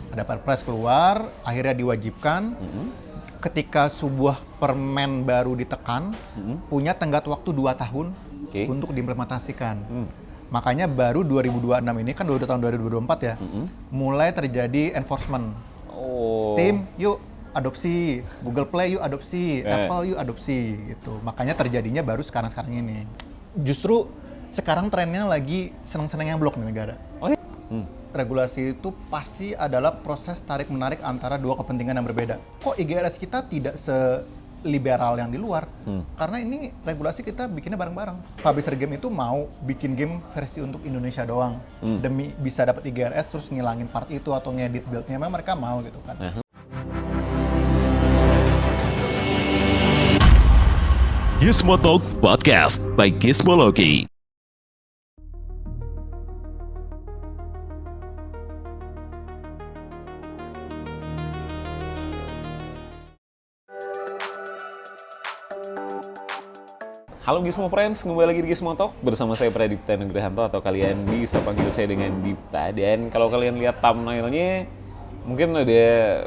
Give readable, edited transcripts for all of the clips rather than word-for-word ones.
Ada Perpres keluar, akhirnya diwajibkan. Ketika sebuah permen baru ditekan, punya tenggat waktu 2 tahun untuk diimplementasikan. Makanya baru 2026 ini kan tahun 2024 ya, mulai terjadi enforcement. Steam, yuk adopsi, Google Play yuk adopsi, Apple yuk adopsi gitu. Makanya terjadinya baru sekarang-sekarang ini. Justru sekarang trennya lagi seneng-senengnya blok nih negara. Regulasi itu pasti adalah proses tarik-menarik antara dua kepentingan yang berbeda. Kok IGRS kita tidak se-liberal yang di luar? Karena ini regulasi kita bikinnya bareng-bareng. Publisher game itu mau bikin game versi untuk Indonesia doang. Demi bisa dapat IGRS terus ngilangin part itu atau ngedit build-nya, memang mereka mau gitu kan. Gizmo Talk Podcast by Gizmology. Halo Gizmo Friends, kembali lagi di Gizmo Talk bersama saya Pradipta Nugrahanto atau kalian bisa panggil saya dengan Dipta. Dan kalau kalian lihat thumbnailnya, mungkin ada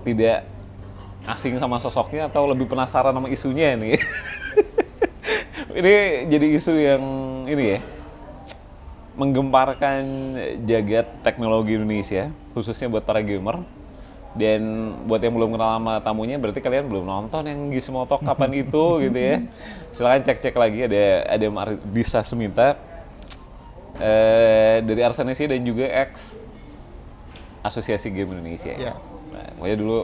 tidak asing sama sosoknya atau lebih penasaran sama isunya nih. Ini jadi isu yang ini ya, menggemparkan jagat teknologi Indonesia, khususnya buat para gamer. Dan buat yang belum kenal sama tamunya, berarti kalian belum nonton yang Gizmo Talk kapan itu gitu ya. Silahkan cek-cek lagi, ada Mardisa Seminta dari Arsenesi dan juga ex Asosiasi Game Indonesia. Yes. Nah, pokoknya dulu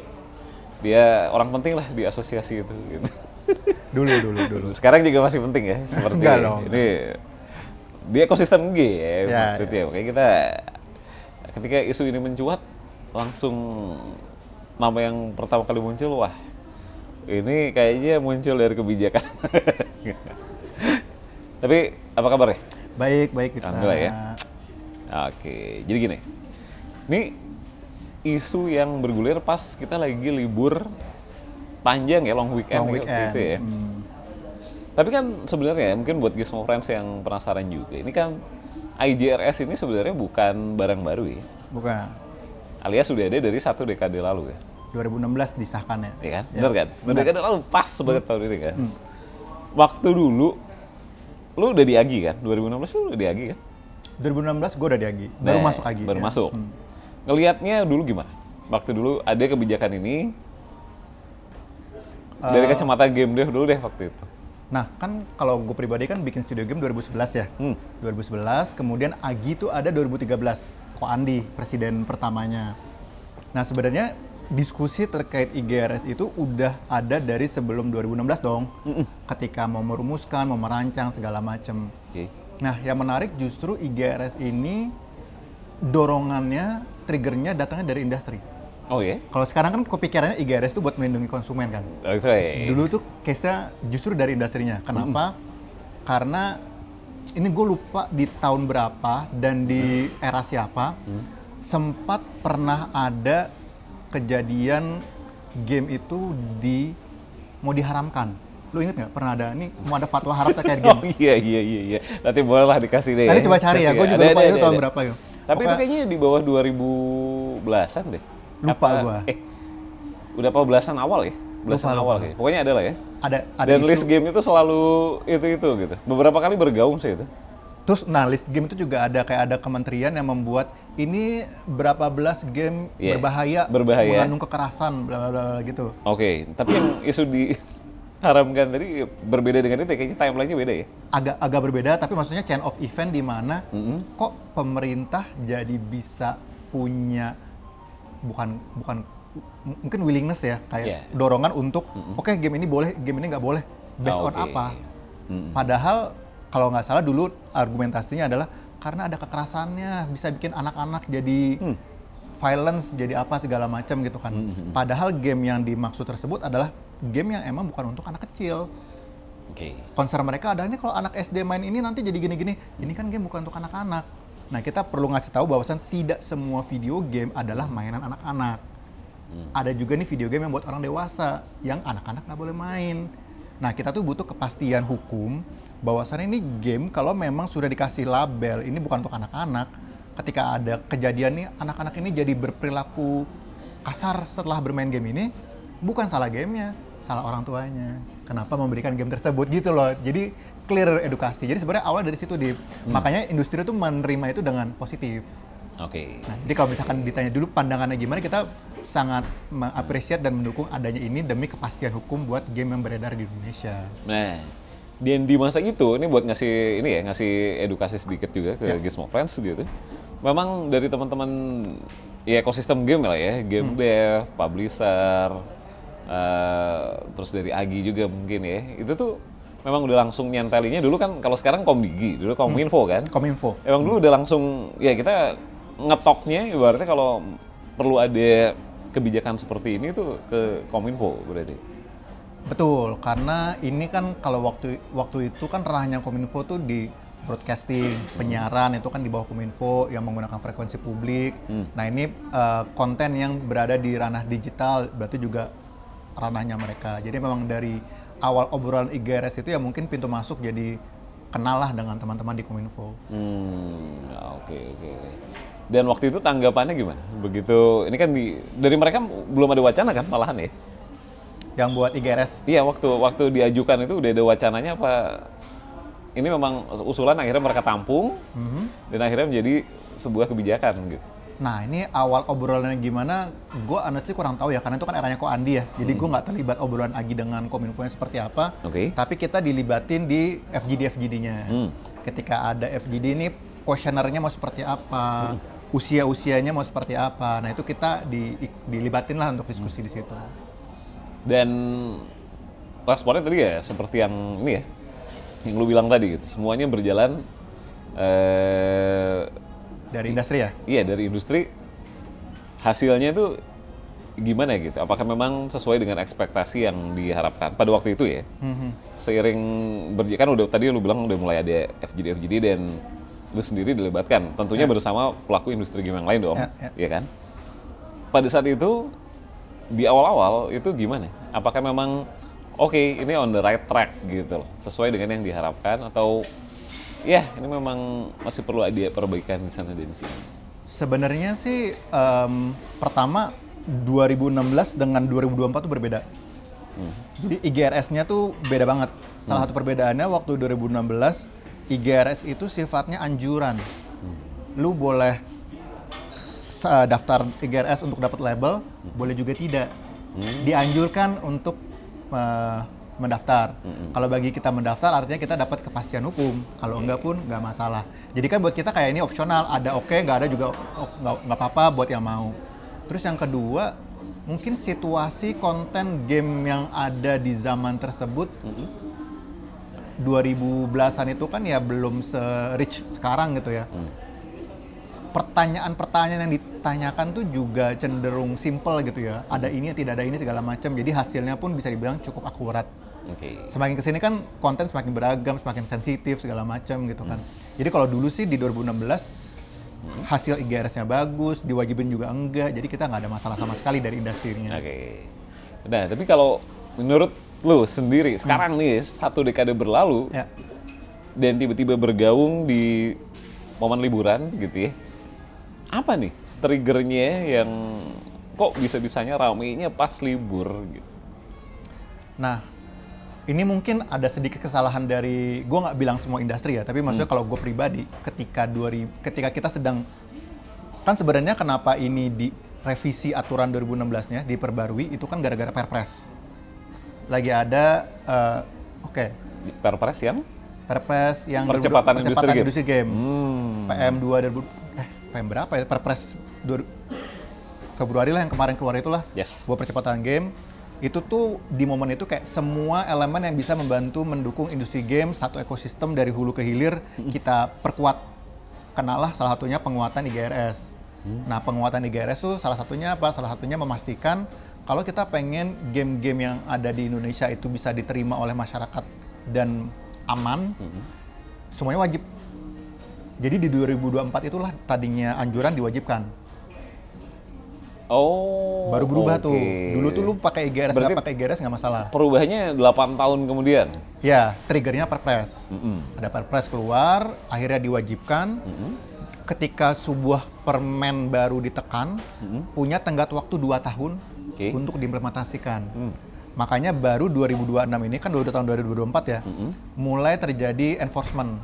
dia orang penting lah di asosiasi itu gitu. Dulu. Sekarang juga masih penting ya, seperti ini di ekosistem game maksudnya. Makanya kita ketika isu ini mencuat, langsung nama yang pertama kali muncul, wah ini kayaknya muncul dari kebijakan. Tapi apa kabar ya? Baik kita. Alhamdulillah ya. Oke, jadi gini, ini isu yang bergulir pas kita lagi libur panjang ya, long weekend. Gitu ya. Tapi kan sebenarnya mungkin buat Gizmo Friends yang penasaran juga, ini kan IGRS ini sebenarnya bukan barang baru ya. Bukan. Alias sudah ada dari 1 dekade lalu ya. 2016 disahkan ya. Iya kan? Benar kan? 1 dekade lalu pas banget tahun ini kan. Waktu dulu lu udah di AGI kan? 2016 lu udah di AGI kan? 2016 gue udah di AGI, baru masuk AGI. Baru masuk. Ngelihatnya dulu gimana? Waktu dulu ada kebijakan ini dari kacamata game dev dulu deh waktu itu. Nah kan kalau gue pribadi kan bikin studio game 2011 ya. 2011, kemudian AGI itu ada 2013. Ko Andi, presiden pertamanya. Nah sebenarnya diskusi terkait IGRS itu udah ada dari sebelum 2016 dong. Ketika mau merumuskan, mau merancang segala macam. Nah yang menarik justru IGRS ini dorongannya, triggernya datangnya dari industri. Oh ya? Kalau sekarang kan kepikirannya IGRS itu buat melindungi konsumen kan. Dulu tuh case-nya justru dari industrinya. Kenapa? Karena ini gue lupa di tahun berapa dan di era siapa, sempat pernah ada kejadian game itu mau diharamkan. Lu inget nggak? Pernah ada, ini mau ada fatwa haram terkait game. Oh iya. Nanti boleh lah dikasih deh. Nanti coba cari ya, gue juga lupa itu tahun berapa yuk. Tapi itu kayaknya di bawah 2010-an deh. Lupa gue. Udah apa belasan awal ya? Belasan awal kayaknya. Pokoknya ada lah ya. Ada dan list game itu selalu itu gitu. Beberapa kali bergaung sih itu. Terus, list game itu juga ada kementerian yang membuat ini berapa belas game berbahaya, mengandung kekerasan, bla bla gitu. Oke, tapi yang isu diharamkan tadi berbeda dengan itu, kayaknya timeline-nya beda ya? Agak berbeda, tapi maksudnya chain of event di mana kok pemerintah jadi bisa punya bukan mungkin willingness ya, kayak dorongan untuk oke, game ini boleh, game ini nggak boleh, based on apa? Padahal kalau nggak salah dulu argumentasinya adalah karena ada kekerasannya, bisa bikin anak-anak jadi violence, jadi apa segala macam gitu kan. Padahal game yang dimaksud tersebut adalah game yang emang bukan untuk anak kecil. Concern mereka adalah ini kalau anak SD main ini nanti jadi gini-gini. Ini kan game bukan untuk anak-anak. Nah kita perlu ngasih tahu bahwasan tidak semua video game adalah mainan anak-anak. Ada juga nih video game yang buat orang dewasa, yang anak-anak nggak boleh main. Nah kita tuh butuh kepastian hukum bahwasannya ini game kalau memang sudah dikasih label ini bukan untuk anak-anak, ketika ada kejadian nih anak-anak ini jadi berperilaku kasar setelah bermain game ini, bukan salah gamenya, salah orang tuanya. Kenapa memberikan game tersebut gitu loh. Jadi clear edukasi. Jadi sebenarnya awal dari situ makanya industri itu menerima itu dengan positif. Oke. Nah, jadi kalau misalkan ditanya dulu pandangannya gimana, kita sangat mengapresiasi dan mendukung adanya ini demi kepastian hukum buat game yang beredar di Indonesia. Nah, dan di masa itu ini buat ngasih edukasi sedikit juga ke Gizmo Friends gitu. Memang dari teman-teman ya ekosistem game lah ya, game dev, publisher, terus dari Agi juga mungkin ya. Itu tuh memang udah langsung nyentelinya dulu kan, kalau sekarang Komdigi, dulu Kominfo kan? Kominfo. Emang dulu udah langsung, ya kita ngetoknya ibaratnya kalau perlu ada kebijakan seperti ini tuh ke Kominfo berarti. Betul, karena ini kan kalau waktu itu kan ranahnya Kominfo tuh di broadcasting, penyiaran itu kan di bawah Kominfo yang menggunakan frekuensi publik. Nah ini konten yang berada di ranah digital berarti juga ranahnya mereka. Jadi memang dari awal obrolan IGRS itu ya mungkin pintu masuk jadi kenal lah dengan teman-teman di Kominfo. Oke. Dan waktu itu tanggapannya gimana? Begitu, ini kan dari mereka belum ada wacana kan malahan ya? Yang buat IGRS? Iya, waktu diajukan itu udah ada wacananya apa? Ini memang usulan akhirnya mereka tampung dan akhirnya menjadi sebuah kebijakan gitu. Nah ini awal obrolannya gimana, gue honestly kurang tahu ya karena itu kan eranya Ko Andi ya. Jadi gue nggak terlibat obrolan Agi dengan Kominfo yang seperti apa. Tapi kita dilibatin di FGD-nya. Ketika ada FGD ini kuesionernya mau seperti apa, usianya mau seperti apa. Nah itu kita dilibatin lah untuk diskusi di situ. Dan responnya tadi ya seperti yang ini ya, yang lu bilang tadi gitu, semuanya berjalan dari industri ya? Iya, dari industri. Hasilnya itu gimana gitu? Apakah memang sesuai dengan ekspektasi yang diharapkan pada waktu itu ya? Seiring kan tadi lu bilang udah mulai ada FGD dan lu sendiri dilibatkan, tentunya bersama pelaku industri game yang lain dong, ya kan? Pada saat itu di awal-awal itu gimana? Apakah memang oke, ini on the right track gitu loh, sesuai dengan yang diharapkan atau ya ini memang masih perlu ada perbaikan di sana dan di sini? Sebenarnya sih pertama 2016 dengan 2024 itu berbeda. Jadi IGRS-nya tuh beda banget. Salah satu perbedaannya waktu 2016 IGRS itu sifatnya anjuran. Lu boleh daftar IGRS untuk dapat label, boleh juga tidak. Dianjurkan untuk mendaftar. Kalau bagi kita mendaftar artinya kita dapat kepastian hukum. Kalau enggak pun nggak masalah. Jadi kan buat kita kayak ini opsional, ada oke, nggak ada juga nggak apa-apa buat yang mau. Terus yang kedua, mungkin situasi konten game yang ada di zaman tersebut 2010-an itu kan ya belum se-rich sekarang gitu ya. Pertanyaan-pertanyaan yang ditanyakan tuh juga cenderung simple gitu ya. Ada ini, tidak ada ini, segala macam. Jadi hasilnya pun bisa dibilang cukup akurat. Semakin kesini kan konten semakin beragam, semakin sensitif, segala macam gitu kan. Jadi kalau dulu sih di 2016, hasil IGRS-nya bagus, diwajibin juga enggak. Jadi kita nggak ada masalah sama sekali dari industrinya. Nah, tapi kalau menurut lu sendiri, sekarang nih 1 dekade berlalu, dan tiba-tiba bergaung di momen liburan gitu ya, apa nih triggernya yang kok bisa-bisanya ramainya pas libur gitu? Nah, ini mungkin ada sedikit kesalahan dari, gue nggak bilang semua industri ya, tapi maksudnya kalau gue pribadi, ketika kita sedang, kan sebenarnya kenapa ini direvisi aturan 2016-nya, diperbarui, itu kan gara-gara Perpres. Lagi ada, Perpres yang? Perpres yang percepatan industri game. PM2 PM berapa ya? Perpres Februari lah yang kemarin keluar itulah. Buat percepatan game. Itu tuh di momen itu kayak semua elemen yang bisa membantu mendukung industri game, satu ekosistem dari hulu ke hilir kita perkuat. Kenalah salah satunya penguatan IGRS. Nah, penguatan IGRS tuh salah satunya apa? Salah satunya memastikan kalau kita pengen game-game yang ada di Indonesia itu bisa diterima oleh masyarakat dan aman, semuanya wajib. Jadi di 2024 itulah tadinya anjuran diwajibkan. Oh, baru berubah tuh. Dulu tuh lu pakai IGRS, nggak pakai IGRS nggak masalah. Perubahannya 8 tahun kemudian? Ya, triggernya Perpres. Ada Perpres keluar, akhirnya diwajibkan. ketika sebuah permen baru ditekan, punya tenggat waktu 2 tahun untuk diimplementasikan. Makanya baru 2026 ini kan tahun 2024 ya, mulai terjadi enforcement.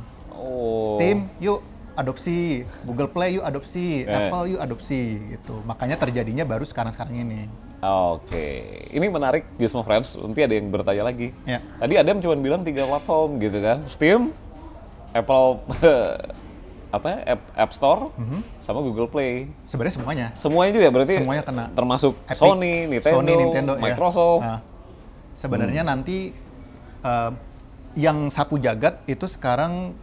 Steam, yuk adopsi, Google Play yuk adopsi, Apple yuk adopsi gitu. Makanya terjadinya baru sekarang-sekarang ini. Oke, ini menarik Gizmo Friends. Nanti ada yang bertanya lagi. Ya. Tadi Adam cuma bilang 3 platform gitu kan, Steam, Apple, App Store, sama Google Play. Sebenarnya semuanya. Semuanya juga berarti. Semuanya kena. Termasuk Epic, Sony, Nintendo, Microsoft. Ya. Nah, sebenarnya nanti yang sapu jagat itu sekarang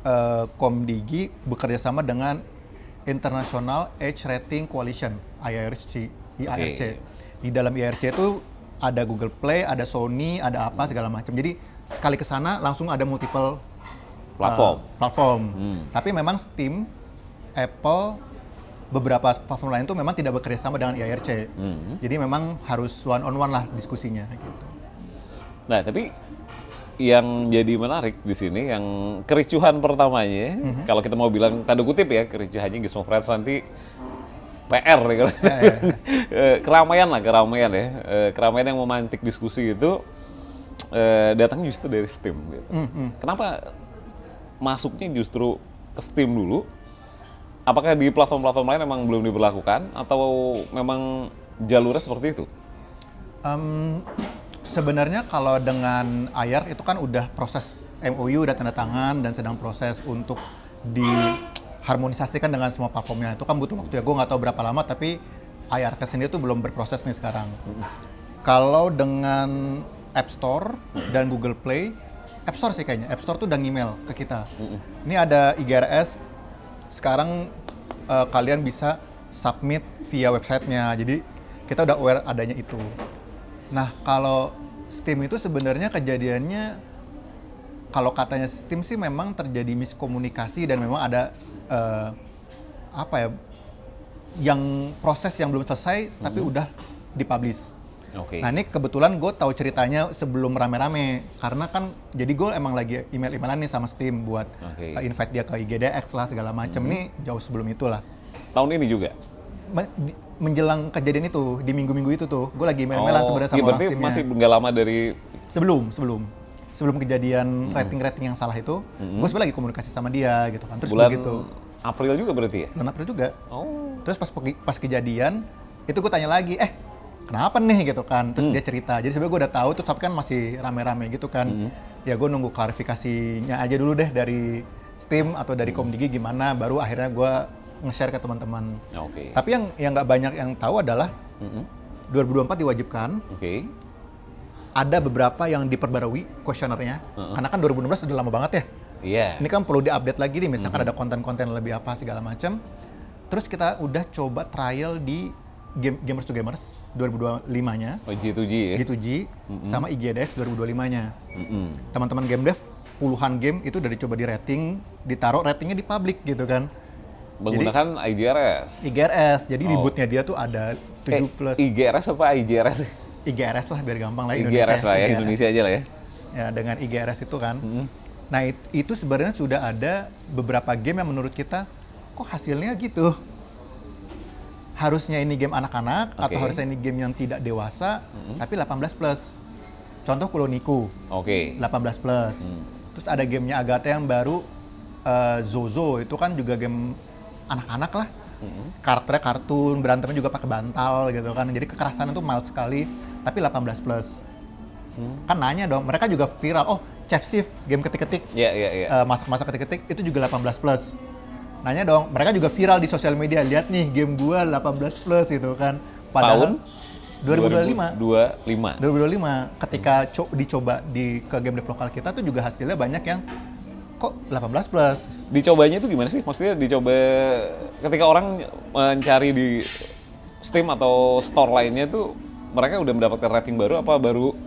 Komdigi bekerja sama dengan International Age Rating Coalition (IARC). Di dalam IARC itu ada Google Play, ada Sony, ada apa segala macam. Jadi sekali ke sana langsung ada multiple platform. Tapi memang Steam, Apple, beberapa platform lain itu memang tidak bekerja sama dengan IARC. Jadi memang harus one on one lah diskusinya gitu. Nah, tapi yang jadi menarik di sini, yang kericuhan pertamanya, kalau kita mau bilang tanda kutip ya, kericuhannya Gizmo Friends nanti PR ya. Keramaian ya. Keramaian yang memantik diskusi itu datangnya justru dari Steam. Gitu. Kenapa masuknya justru ke Steam dulu? Apakah di platform-platform lain memang belum diberlakukan atau memang jalurnya seperti itu? Sebenarnya kalau dengan IARC itu kan udah proses MOU, udah tanda tangan dan sedang proses untuk diharmonisasikan dengan semua platformnya. Itu kan butuh waktu ya, gue nggak tahu berapa lama, tapi IARC sendiri tuh belum berproses nih sekarang. Kalau dengan App Store dan Google Play, App Store sih kayaknya, App Store tuh udah ngemail ke kita. Ini ada IGRS, sekarang kalian bisa submit via websitenya, jadi kita udah aware adanya itu. Nah, kalau Steam itu sebenarnya kejadiannya, kalau katanya Steam sih memang terjadi miskomunikasi dan memang ada yang proses yang belum selesai tapi udah dipublish. Nah, ini kebetulan gue tahu ceritanya sebelum rame-rame, karena kan jadi gue emang lagi email-emailan nih sama Steam buat invite dia ke IGDX lah segala macam. Ini jauh sebelum itulah. Tahun ini juga? Menjelang kejadian itu, di minggu-minggu itu tuh, gue lagi email-emailan sebenarnya sama orang Steamnya. Masih nggak lama dari sebelum kejadian rating yang salah itu, gue sebenarnya lagi komunikasi sama dia gitu kan. Terus bulan begitu. April juga berarti ya? Bulan April juga. Terus pas kejadian itu gue tanya lagi, kenapa nih gitu kan? Terus dia cerita. Jadi sebenarnya gue udah tahu, terus tapi kan masih rame-rame gitu kan. Ya gue nunggu klarifikasinya aja dulu deh dari Steam atau dari Komdigi gimana, baru akhirnya gue nge-share ke teman-teman. Tapi yang nggak banyak yang tahu adalah 2024 diwajibkan. Ada beberapa yang diperbarui kuesionernya. Karena kan 2016 udah lama banget ya. Ini kan perlu diupdate lagi nih, misalkan ada konten-konten lebih apa segala macam. Terus kita udah coba trial di Gamers to Gamers 2025-nya. G2G ya? G2G sama IGDX 2025-nya. Teman-teman game dev, puluhan game itu udah dicoba di rating, ditaruh ratingnya di public gitu kan. Menggunakan IGRS, jadi di bootnya dia tuh ada 7+. IGRS apa IGRS? IGRS lah biar gampang lah, IGRS lah ya, Indonesia aja lah ya. Ya dengan IGRS itu kan. Nah itu sebenarnya sudah ada beberapa game yang menurut kita, kok hasilnya gitu. Harusnya ini game anak-anak atau harusnya ini game yang tidak dewasa, tapi 18+. Contoh Kuloniku, 18+. Terus ada gamenya Agatha yang baru, Zozo, itu kan juga game anak-anak lah. Karakternya kartun, berantemnya juga pakai bantal gitu kan. Jadi kekerasan itu mild sekali, tapi 18+. Kan nanya dong, mereka juga viral, Chef Shift, game ketik-ketik, masak-masak ketik-ketik, itu juga 18+. Nanya dong, mereka juga viral di sosial media, lihat nih game gua 18+ gitu kan. Padahal 2025, ketika dicoba ke game dev lokal kita tuh juga hasilnya banyak yang kok 18+. Dicobanya itu gimana sih? Maksudnya dicoba ketika orang mencari di Steam atau store lainnya tuh mereka udah mendapatkan rating baru apa baru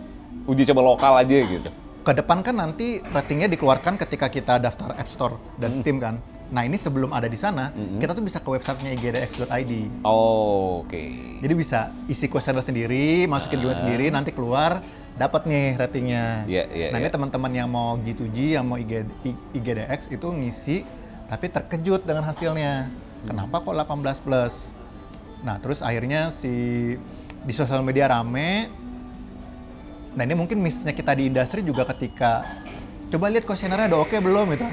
uji coba lokal aja gitu? Ke depan kan nanti ratingnya dikeluarkan ketika kita daftar App Store dan Steam kan. Nah ini sebelum ada di sana, kita tuh bisa ke websitenya igdx.id. Jadi bisa isi kuesioner sendiri, masukin game sendiri, nanti keluar, dapat nih ratingnya. Ini teman-teman yang mau G2G, yang mau IGDX itu ngisi, tapi terkejut dengan hasilnya. Kenapa kok 18 plus? Nah, terus akhirnya di sosial media rame. Nah, ini mungkin miss-nya kita di industri juga ketika coba lihat kuesionernya udah oke belum gitu.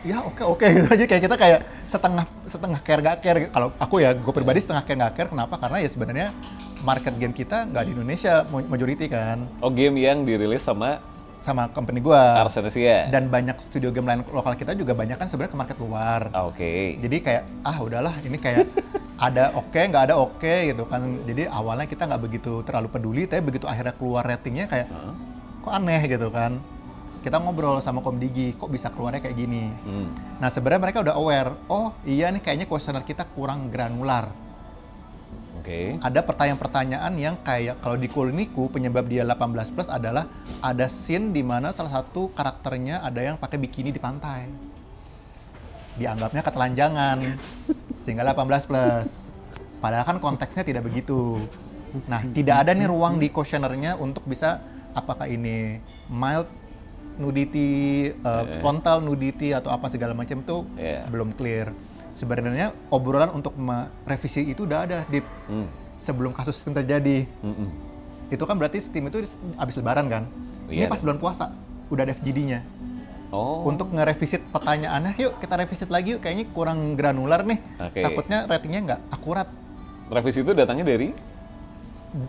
Ya oke gitu aja, kayak kita kayak setengah care gak care. Kalau aku ya, gue pribadi setengah care gak care. Kenapa? Karena ya sebenarnya market game kita nggak di Indonesia majority kan. Oh, game yang dirilis sama company gua. Ars Indonesia. Dan banyak studio game lain lokal kita juga banyak kan sebenarnya ke market luar. Oke. Jadi kayak udahlah ini kayak ada oke, nggak ada oke gitu kan. Jadi awalnya kita nggak begitu terlalu peduli, tapi begitu akhirnya keluar ratingnya kayak kok aneh gitu kan. Kita ngobrol sama Komdigi, kok bisa keluarnya kayak gini. Nah sebenarnya mereka udah aware, oh iya nih kayaknya kuesioner kita kurang granular. Ada pertanyaan-pertanyaan yang kayak kalau di Kuliniku penyebab dia 18 plus adalah ada scene di mana salah satu karakternya ada yang pakai bikini di pantai. Dianggapnya ketelanjangan sehingga 18 plus. Padahal kan konteksnya tidak begitu. Nah, tidak ada nih ruang di questionnaire-nya untuk bisa apakah ini mild nudity, frontal nudity atau apa segala macam itu belum clear. Sebenarnya obrolan untuk merevisi itu udah ada sebelum kasus Steam terjadi. Itu kan berarti Steam itu habis lebaran kan? Ini pas bulan puasa udah ada FGD-nya. Untuk ngerevisit pertanyaannya, yuk kita revisit lagi yuk, kayaknya kurang granular nih. Takutnya ratingnya nggak akurat. Revisi itu datangnya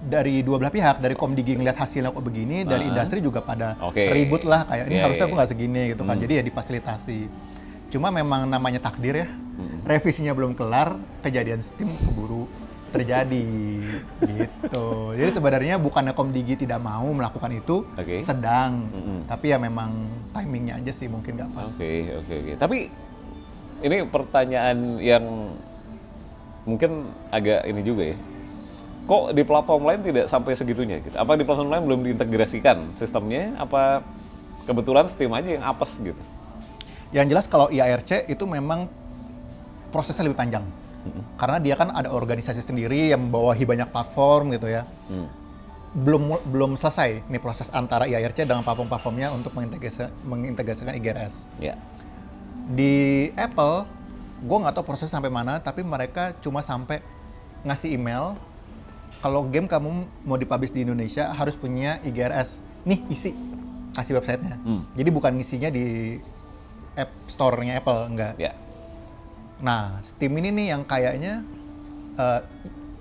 dari dua belah pihak, dari Komdigi ngeliat hasilnya kok begini, dari industri juga pada ribut lah kayak ini harusnya aku nggak segini gitu kan. Jadi ya difasilitasi. Cuma memang namanya takdir ya, revisinya belum kelar, kejadian Steam keburu terjadi gitu. Jadi sebenarnya bukannya Komdigi tidak mau melakukan itu, sedang, tapi ya memang timingnya aja sih mungkin nggak pas. Oke. Tapi ini pertanyaan yang mungkin agak ini juga ya. Kok di platform lain tidak sampai segitunya gitu? Apa di platform lain belum diintegrasikan sistemnya? Apa kebetulan Steam aja yang apes gitu? Yang jelas kalau IARC itu memang prosesnya lebih panjang. Karena dia kan ada organisasi sendiri yang membawahi banyak platform gitu ya. Belum selesai nih proses antara IARC dengan platform-platformnya untuk mengintegrasikan IGRS. Di Apple, gue nggak tahu proses sampai mana, tapi mereka cuma sampai ngasih email, kalau game kamu mau dipublish di Indonesia harus punya IGRS. Nih isi, kasih websitenya. Jadi bukan ngisinya di App Store-nya Apple, enggak. Nah, Steam ini nih yang kayaknya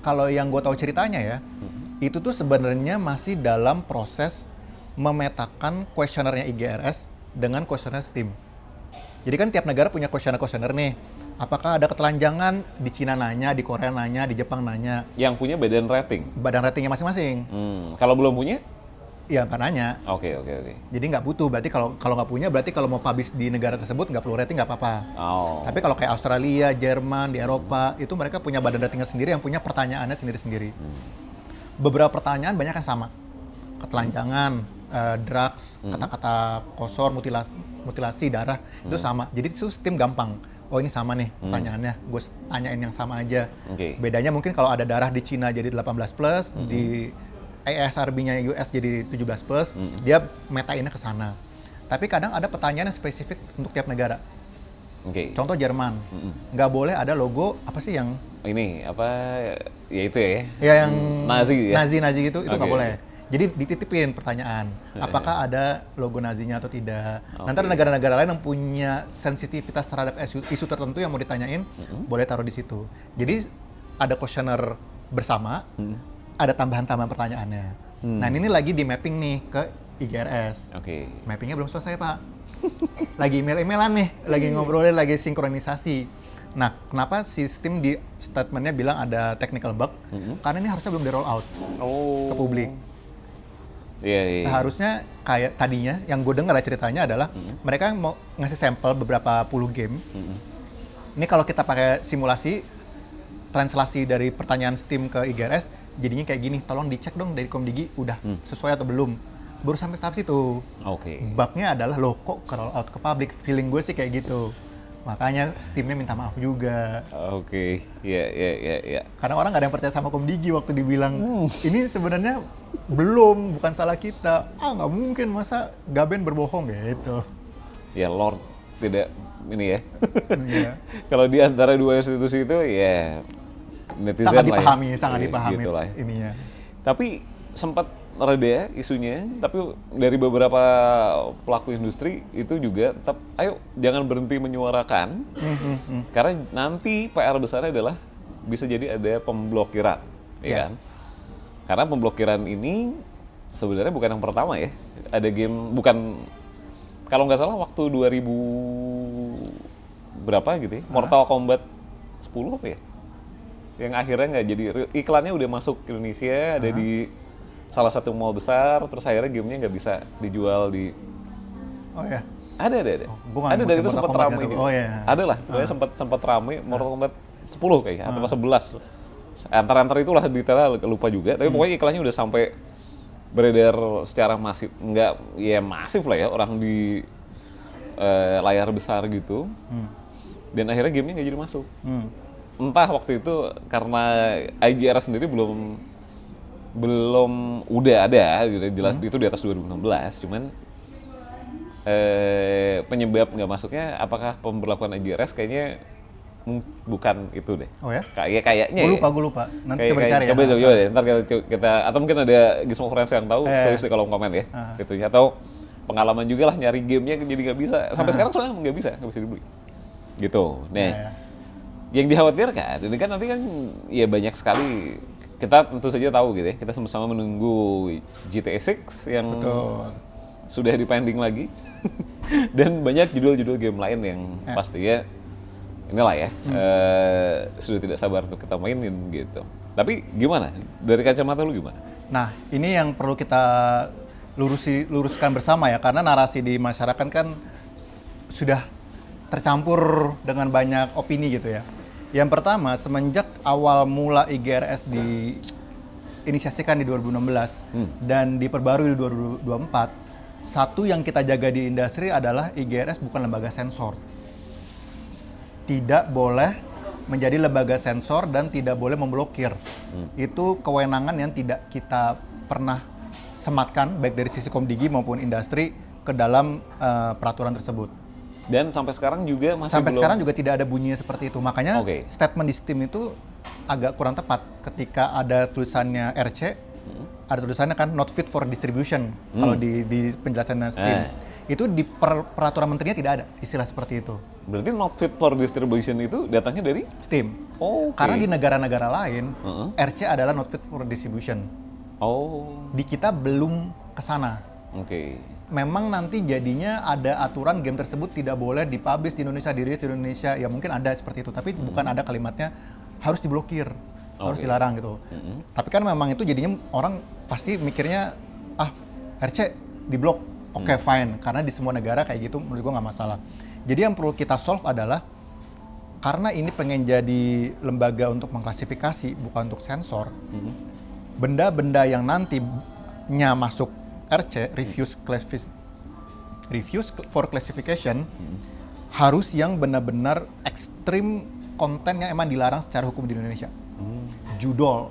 kalau yang gue tahu ceritanya ya, itu tuh sebenarnya masih dalam proses memetakan kuesionernya IGRS dengan kuesioner Steam. Jadi kan tiap negara punya kuesioner nih. Apakah ada ketelanjangan di Cina nanya, di Korea nanya, di Jepang nanya. Yang punya badan ratingnya masing-masing. Kalau belum punya? Iya, nggak nanya. Oke. Jadi nggak butuh. Berarti kalau nggak punya, berarti kalau mau publish di negara tersebut nggak perlu rating, nggak apa-apa. Tapi kalau kayak Australia, Jerman, di Eropa, itu mereka punya badan ratingnya sendiri yang punya pertanyaannya sendiri-sendiri. Beberapa pertanyaan banyak yang sama. Ketelanjangan, drugs, kata-kata kosor, mutilasi darah, itu sama. Jadi itu Steam gampang. Oh ini sama nih pertanyaannya, gue tanyain yang sama aja. Bedanya mungkin kalau ada darah di Cina jadi 18 plus, di ASRB-nya US jadi 17 plus, dia metainnya ke sana. Tapi kadang ada pertanyaan yang spesifik untuk tiap negara. Contoh Jerman, nggak boleh ada logo apa sih yang ini apa ya itu ya? Ya yang Nazi ya? Nazi gitu, itu nggak boleh. Jadi dititipin pertanyaan, apakah ada logo Nazinya atau tidak. Nanti ada negara-negara lain yang punya sensitivitas terhadap isu tertentu yang mau ditanyain, boleh taruh di situ. Jadi ada questionnaire bersama, ada tambahan-tambahan pertanyaannya. Nah ini lagi di mapping nih ke IGRS. Mappingnya belum selesai Pak. Lagi email-emailan nih, lagi ngobrolin, lagi sinkronisasi. Nah, kenapa sistem di statementnya bilang ada technical bug? Karena ini harusnya belum di roll out ke publik. Seharusnya kayak tadinya yang gue dengar ceritanya adalah mereka mau ngasih sampel beberapa puluh game. Ini kalau kita pakai simulasi translasi dari pertanyaan Steam ke IGRS jadinya kayak gini, tolong dicek dong dari Komdigi udah sesuai atau belum. Baru sampai tahap situ. Bugnya adalah loh kok ke roll out ke publik, feeling gue sih kayak gitu. Makanya Steam-nya minta maaf juga. Iya. Karena orang nggak ada yang percaya sama Komdigi waktu dibilang ini sebenarnya bukan salah kita. Nggak mungkin masa Gaben berbohong gitu. Ya Lord tidak ini ya. Kalau di antara dua institusi itu ya netizen sangat dipahami gitu ininya. Tapi sempat reda isunya, tapi dari beberapa pelaku industri itu juga tetap, ayo jangan berhenti menyuarakan, karena nanti PR besarnya adalah bisa jadi ada pemblokiran, ya kan? Karena pemblokiran ini sebenarnya bukan yang pertama ya. Ada game, bukan, kalau nggak salah waktu 2000 berapa gitu ya, Mortal Kombat 10 apa ya? Yang akhirnya nggak jadi, iklannya udah masuk ke Indonesia, ada di salah satu mall besar, terus akhirnya gamenya nggak bisa dijual di... Oh ya? Ada. Ada, dan itu sempat ramai juga. Oh ya. Ada lah, pokoknya sempat ramai, Mortal Kombat 10 kayaknya, atau 11. Antar-antar itulah detailnya lupa juga, tapi pokoknya iklannya udah sampai beredar secara masif. Nggak, ya masif lah ya, orang di layar besar gitu. Dan akhirnya gamenya nggak jadi masuk. Entah waktu itu karena IGRS sendiri belum udah ada gitu, jelas itu di atas 2016, cuman penyebab nggak masuknya apakah pemberlakuan IGRS kayaknya bukan itu deh. Oh ya? Kayaknya gue lupa. Nanti coba dicari ya. Coba deh, ntar kita atau mungkin ada Gizmo Friends yang tahu, tulis di kolom komen ya. Gitu ya, atau pengalaman juga lah nyari gamenya jadi nggak bisa. Sampai sekarang soalnya nggak bisa dibeli. Gitu. Nah, yang dikhawatirkan ini kan nanti kan ya banyak sekali, kita tentu saja tahu gitu ya, kita sama-sama menunggu GTA 6 yang sudah dipending lagi dan banyak judul-judul game lain yang pastinya inilah ya sudah tidak sabar untuk kita mainin gitu. Tapi gimana dari kacamata lu gimana? Nah, ini yang perlu kita luruskan bersama ya, karena narasi di masyarakat kan sudah tercampur dengan banyak opini gitu ya. Yang pertama, semenjak awal mula IGRS diinisiasikan di 2016 dan diperbarui di 2024, satu yang kita jaga di industri adalah IGRS bukan lembaga sensor. Tidak boleh menjadi lembaga sensor dan tidak boleh memblokir. Itu kewenangan yang tidak kita pernah sematkan baik dari sisi Komdigi maupun industri ke dalam peraturan tersebut. Dan sampai sekarang juga masih sekarang juga tidak ada bunyinya seperti itu. Makanya statement di Steam itu agak kurang tepat ketika ada tulisannya RC, ada tulisannya kan not fit for distribution kalau di penjelasannya Steam. Itu di peraturan menterinya tidak ada istilah seperti itu. Berarti not fit for distribution itu datangnya dari Steam. Karena di negara-negara lain RC adalah not fit for distribution. Di kita belum ke sana. Memang nanti jadinya ada aturan game tersebut tidak boleh dipublish di Indonesia, dirilis di Indonesia. Ya mungkin ada seperti itu, tapi bukan ada kalimatnya harus diblokir, harus dilarang gitu. Tapi kan memang itu jadinya orang pasti mikirnya, RC diblok, fine. Karena di semua negara kayak gitu, menurut gua nggak masalah. Jadi yang perlu kita solve adalah, karena ini pengen jadi lembaga untuk mengklasifikasi, bukan untuk sensor, benda-benda yang nantinya masuk RC, reviews for classification, harus yang benar-benar ekstrim konten yang emang dilarang secara hukum di Indonesia. Judol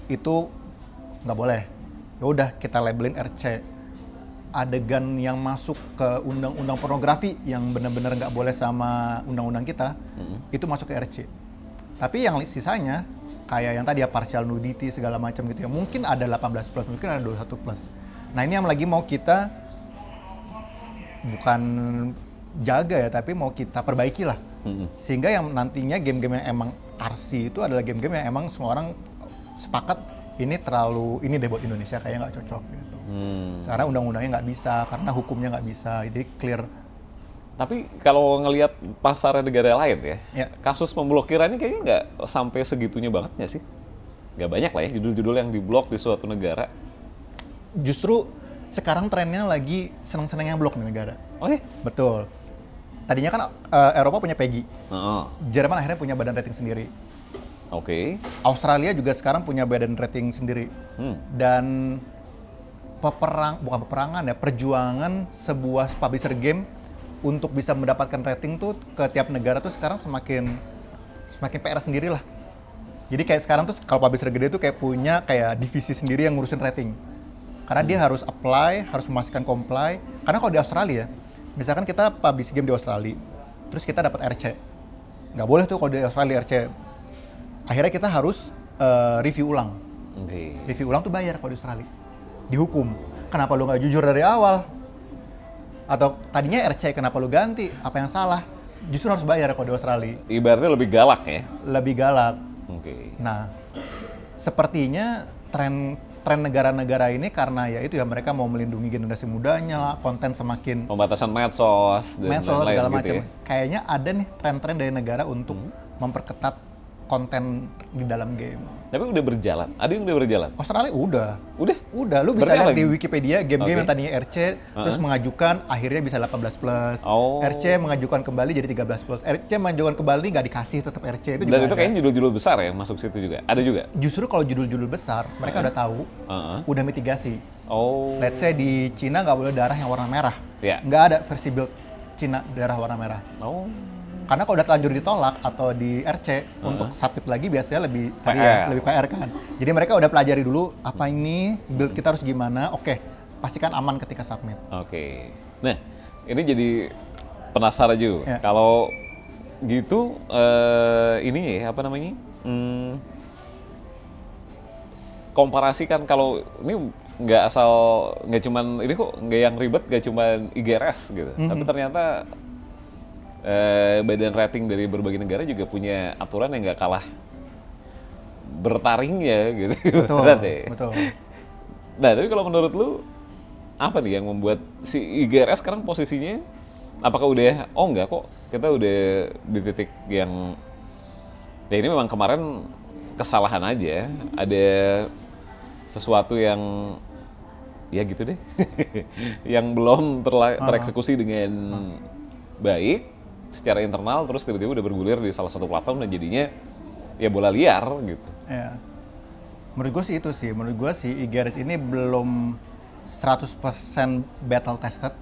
itu nggak boleh. Ya udah kita labelin RC. Adegan yang masuk ke undang-undang pornografi yang benar-benar nggak boleh sama undang-undang kita, itu masuk ke RC. Tapi yang sisanya kayak yang tadi ya partial nudity segala macam gitu ya, mungkin ada 18+, mungkin ada 21+. Nah ini yang lagi mau kita bukan jaga ya, tapi mau kita perbaiki lah. Sehingga yang nantinya game-game yang emang RC itu adalah game-game yang emang semua orang sepakat ini deh buat Indonesia kayaknya nggak cocok gitu. Karena undang-undangnya nggak bisa, karena hukumnya nggak bisa, jadi clear. Tapi kalau ngelihat pasar negara lain ya, kasus pemblokirannya kayaknya nggak sampai segitunya banget nggak sih? Nggak banyak lah ya judul-judul yang diblok di suatu negara. Justru sekarang trennya lagi senang-senangnya blok di negara. Betul. Tadinya kan Eropa punya PEGI. Jerman akhirnya punya badan rating sendiri. Australia juga sekarang punya badan rating sendiri. Dan perjuangan sebuah publisher game untuk bisa mendapatkan rating tuh ke tiap negara tuh sekarang semakin PR sendiri lah. Jadi kayak sekarang tuh kalau publisher gede tuh kayak punya kayak divisi sendiri yang ngurusin rating. Karena dia harus apply, harus memastikan comply. Karena kalau di Australia, misalkan kita publish game di Australia, terus kita dapat RC. Nggak boleh tuh kalau di Australia RC. Akhirnya kita harus review ulang. Review ulang tuh bayar kalau di Australia. Dihukum. Kenapa lu nggak jujur dari awal? Atau tadinya RC, kenapa lu ganti? Apa yang salah? Justru harus bayar kalau di Australia. Ibaratnya lebih galak ya? Lebih galak. Nah, sepertinya tren negara-negara ini karena ya itu ya mereka mau melindungi generasi mudanya lah, konten semakin pembatasan medsos dan lain-lain segala gitu macam. ya. Kayaknya ada nih tren-tren dari negara untuk memperketat konten di dalam game. Tapi udah berjalan. Ada yang udah berjalan. Australia udah. Udah. Lu bisa Berjalan lihat di Wikipedia game-game yang tadinya RC terus mengajukan akhirnya bisa 18+. RC mengajukan kembali jadi 13+. RC mengajukan kembali nggak dikasih tetap RC itu juga. Dan itu kayaknya judul-judul besar ya masuk situ juga. Ada juga. Justru kalau judul-judul besar mereka udah tahu, udah mitigasi. Let's say di Cina nggak boleh darah yang warna merah. Nggak ada versi build Cina darah warna merah. Karena kalau udah terlanjur ditolak atau di RC untuk submit lagi biasanya lebih lebih PR kan. Jadi mereka udah pelajari dulu apa ini build kita harus gimana. Oke, pastikan aman ketika submit. Nah, ini jadi penasaran juga. Kalau gitu ini ya apa namanya? Komparasikan kalau ini nggak cuman ini kok nggak yang ribet, nggak cuman IGRS gitu. Tapi ternyata badan rating dari berbagai negara juga punya aturan yang nggak kalah bertaringnya gitu. Betul. Nah, tapi kalau menurut lu apa nih yang membuat si IGRS sekarang posisinya apakah udah enggak kok kita udah di titik yang ya ini memang kemarin kesalahan aja, ada sesuatu yang ya gitu deh yang belum tereksekusi dengan baik secara internal, terus tiba-tiba udah bergulir di salah satu platform dan jadinya ya bola liar gitu. Ya. Menurut gue sih itu sih, menurut gue sih IGRS ini belum 100% battle tested,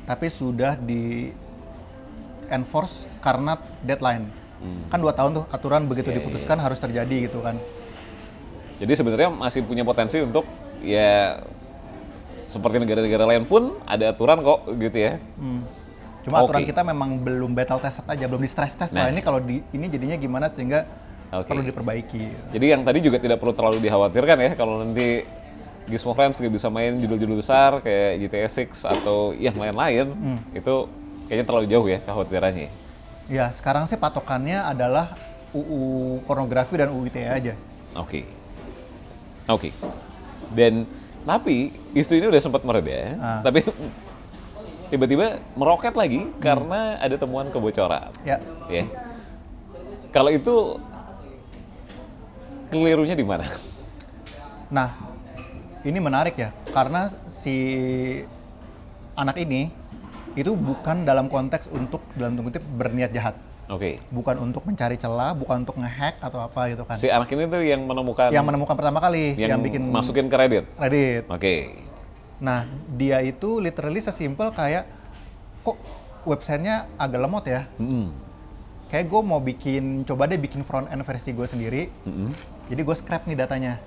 tapi sudah di enforce karena deadline. Kan 2 tahun tuh aturan begitu diputuskan harus terjadi gitu kan. Jadi sebenarnya masih punya potensi untuk ya seperti negara-negara lain pun ada aturan kok gitu ya. Cuma aturan kita memang belum battle tested aja, belum di stress test. Nah, ini kalau ini jadinya gimana sehingga perlu diperbaiki. Jadi yang tadi juga tidak perlu terlalu dikhawatirkan ya kalau nanti Gizmo Friends nggak bisa main judul-judul besar kayak GTA 6 atau yang lain-lain, itu kayaknya terlalu jauh ya kekhawatirannya. Ya, sekarang sih patokannya adalah UU pornografi dan UU ITE aja. Oke. Dan tapi isu ini udah sempat mereda, tapi tiba-tiba meroket lagi karena ada temuan kebocoran. Ya. Kalau itu kelirunya di mana? Nah, ini menarik ya, karena si anak ini itu bukan dalam konteks untuk dalam tanda kutip berniat jahat. Bukan untuk mencari celah, bukan untuk ngehack atau apa gitu kan. Si anak ini tuh yang menemukan pertama kali, yang bikin masukin ke Reddit. Nah, dia itu literally sesimpel kayak kok websitenya agak lemot ya. Kayak gue mau coba deh bikin front end versi gue sendiri. Jadi gue scrap nih datanya.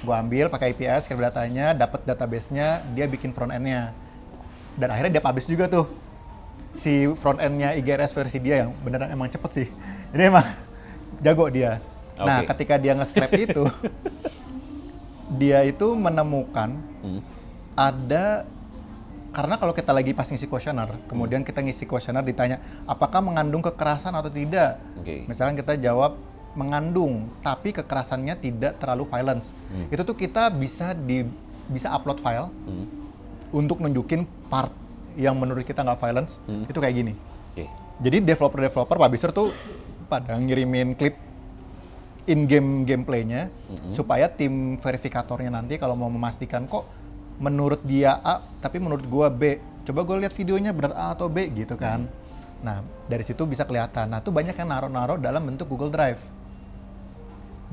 Gue ambil pakai API, scrap datanya, dapat database-nya, dia bikin front end-nya. Dan akhirnya dia publish juga tuh si front end-nya IGRS versi dia yang beneran emang cepet sih. Jadi emang jago dia. Nah, ketika dia nge-scrap itu, dia itu menemukan ada, karena kalau kita lagi pas ngisi kuesioner, kemudian kita ngisi kuesioner ditanya apakah mengandung kekerasan atau tidak. Misalkan kita jawab mengandung, tapi kekerasannya tidak terlalu violence. Itu tuh kita bisa upload file untuk nunjukin part yang menurut kita nggak violence, itu kayak gini. Jadi developer, publisher tuh pada ngirimin klip in-game gameplaynya supaya tim verifikatornya nanti kalau mau memastikan kok menurut dia A, tapi menurut gua B. Coba gua lihat videonya benar A atau B gitu kan. Nah, dari situ bisa kelihatan. Nah, tuh banyak yang naruh-naruh dalam bentuk Google Drive.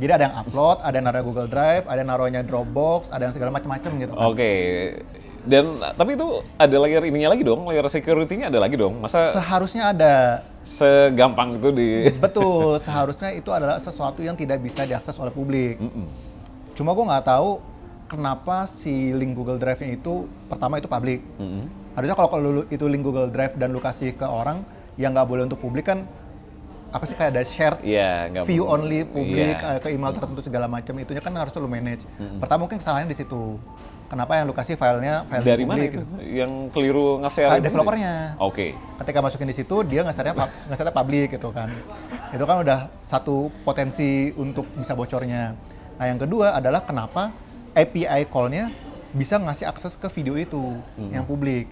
Jadi ada yang upload, ada yang naruh Google Drive, ada yang naruhnya Dropbox, ada yang segala macam-macam gitu kan. Dan tapi itu ada layer ininya lagi dong, layer security-nya ada lagi dong. Masa seharusnya ada. Segampang itu Betul, seharusnya itu adalah sesuatu yang tidak bisa diakses oleh publik. Cuma gue nggak tahu kenapa si link Google Drive-nya itu pertama itu publik. Harusnya kalau itu link Google Drive dan lu kasih ke orang, yang nggak boleh untuk publik kan apa sih kayak ada shared view only publik ke email tertentu segala macam, itunya kan harus lu manage. Pertama mungkin kesalahannya di situ. Kenapa yang lu kasih filenya file dari publik, mana itu? Gitu? Yang keliru nge-share developernya. Oke. Ketika masukin di situ dia nge-share publik gitu kan. Itu kan udah satu potensi untuk bisa bocornya. Nah, yang kedua adalah kenapa API call-nya bisa ngasih akses ke video itu yang publik.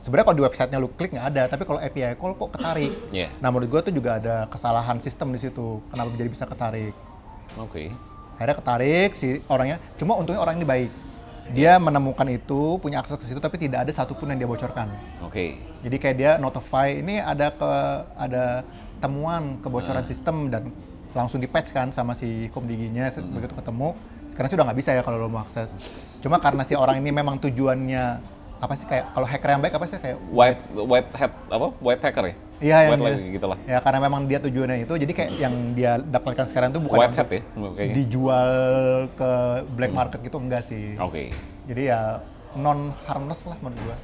Sebenarnya kalau di websitenya lu klik nggak ada, tapi kalau API call kok ketarik. Nah, menurut gue tuh juga ada kesalahan sistem di situ. Kenapa jadi bisa ketarik? Akhirnya ketarik si orangnya. Cuma untungnya orang ini baik. Dia menemukan itu, punya akses ke situ, tapi tidak ada satupun yang dia bocorkan. Jadi kayak dia notify, ini ada temuan kebocoran sistem dan langsung di-patch kan sama si Komdigi-nya begitu ketemu. Sekarang sih udah nggak bisa ya kalau lo mau akses. Cuma karena si orang ini memang tujuannya apa sih, kayak kalau hacker yang baik apa sih, kayak white hacker ya? Iya, gitu lah. Ya karena memang dia tujuannya itu, jadi kayak yang dia dapatkan sekarang tuh bukan white hat ya? Dijual ke black market gitu, enggak sih. Jadi ya non harmless lah menurut gua.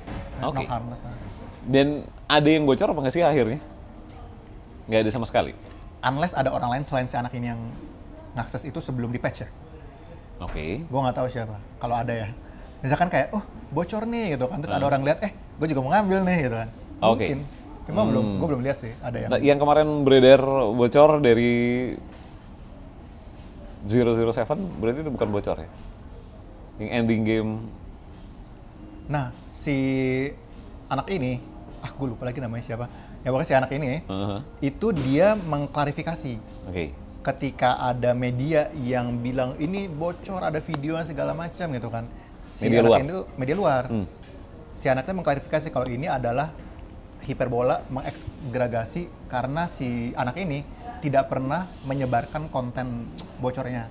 Non harmless lah. Dan ada yang bocor apa nggak sih akhirnya? Nggak ada sama sekali? Unless ada orang lain selain si anak ini yang ngakses itu sebelum di patch ya. Gua nggak tahu siapa, kalau ada ya. Misalkan kayak, bocor nih gitu kan, terus ada orang lihat, gue juga mau ngambil nih gitu kan. Mungkin. Cuma gue belum lihat sih ada yang. Nah, yang kemarin beredar bocor dari 007 berarti itu bukan bocor ya? Yang ending game. Nah, si anak ini, gue lupa lagi namanya siapa. Ya pokoknya si anak ini, itu dia mengklarifikasi. Ketika ada media yang bilang ini bocor, ada video segala macam gitu kan. Media luar. Si anaknya mengklarifikasi kalau ini adalah hiperbola, mengeksegerasi karena si anak ini tidak pernah menyebarkan konten bocornya.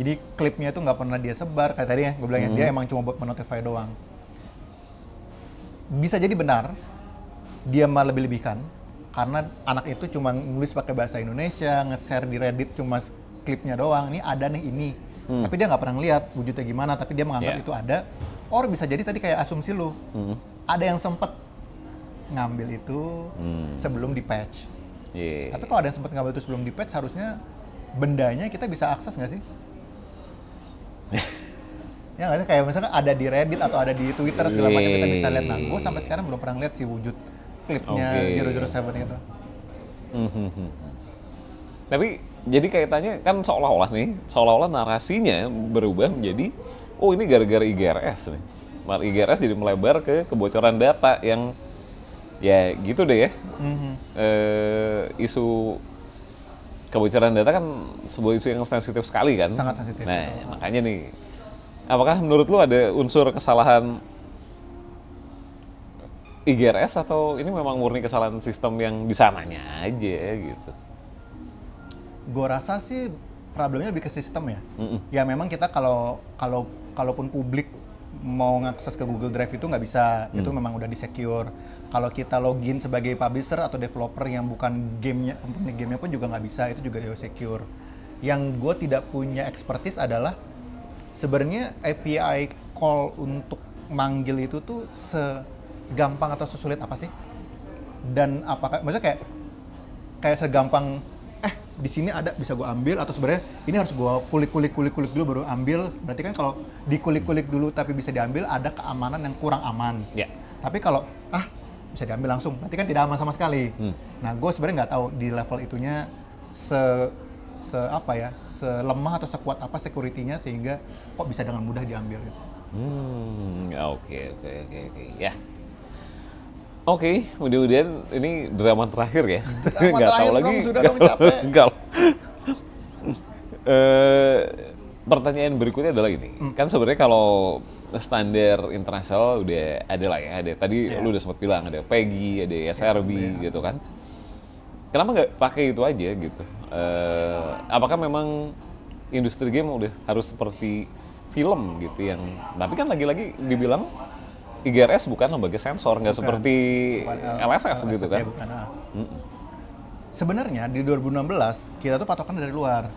Jadi klipnya itu nggak pernah dia sebar, kayak tadi ya gue bilangnya, dia emang cuma buat menotify doang. Bisa jadi benar, dia malah lebih-lebihkan karena anak itu cuma nulis pakai bahasa Indonesia, nge-share di Reddit cuma klipnya doang, ini ada nih ini. Tapi dia nggak pernah ngeliat wujudnya gimana, tapi dia menganggap itu ada. Or bisa jadi tadi kayak asumsi lu, ada yang sempet ngambil itu sebelum di patch. Tapi kalau ada yang sempet ngambil itu sebelum di patch, harusnya bendanya kita bisa akses nggak sih? Ya nggak sih, kayak misalnya ada di Reddit atau ada di Twitter segala macam kita bisa lihat. Nah, gue sampai sekarang belum pernah lihat sih wujud klipnya 007 itu. Tapi jadi kaitannya kan seolah-olah narasinya berubah menjadi ini gara-gara IGRS nih. IGRS jadi melebar ke kebocoran data yang ya gitu deh ya. Isu kebocoran data kan sebuah isu yang sensitif sekali kan. Sangat sensitif. Nah, makanya nih, apakah menurut lu ada unsur kesalahan IGRS atau ini memang murni kesalahan sistem yang di sananya aja gitu? Gue rasa sih problemnya lebih ke sistem ya. Ya memang kita kalaupun publik mau ngakses ke Google Drive itu nggak bisa, itu memang udah di-secure. Kalau kita login sebagai publisher atau developer yang bukan pemilik gamenya pun juga nggak bisa, itu juga secure. Yang gue tidak punya expertise adalah sebenarnya API call untuk manggil itu tuh segampang atau sesulit apa sih? Dan apakah, maksudnya kayak segampang di sini ada bisa gue ambil, atau sebenarnya ini harus gue kulik dulu baru ambil. Berarti kan kalau dikulik dulu tapi bisa diambil, ada keamanan yang kurang aman. Tapi kalau bisa diambil langsung, berarti kan tidak aman sama sekali. Nah, gue sebenarnya nggak tahu di level itunya selemah atau sekuat apa security-nya sehingga kok bisa dengan mudah diambil. Oke. Ya. Oke, mudah-mudahan ini drama terakhir ya. Nggak tahu lagi. Sudah dong, capek. Enggak. Pertanyaan berikutnya adalah ini. Kan sebenarnya kalau standar internasional udah ada lah ya. Tadi lu udah sempat bilang ada PEGI, ada SRB gitu kan. Kenapa nggak pakai itu aja gitu? Apakah memang industri game udah harus seperti film gitu yang, tapi kan lagi-lagi dibilang IGRS bukan lembaga sensor, nggak seperti LSF gitu kan? Sebenarnya di 2016 kita tuh patokan dari luar,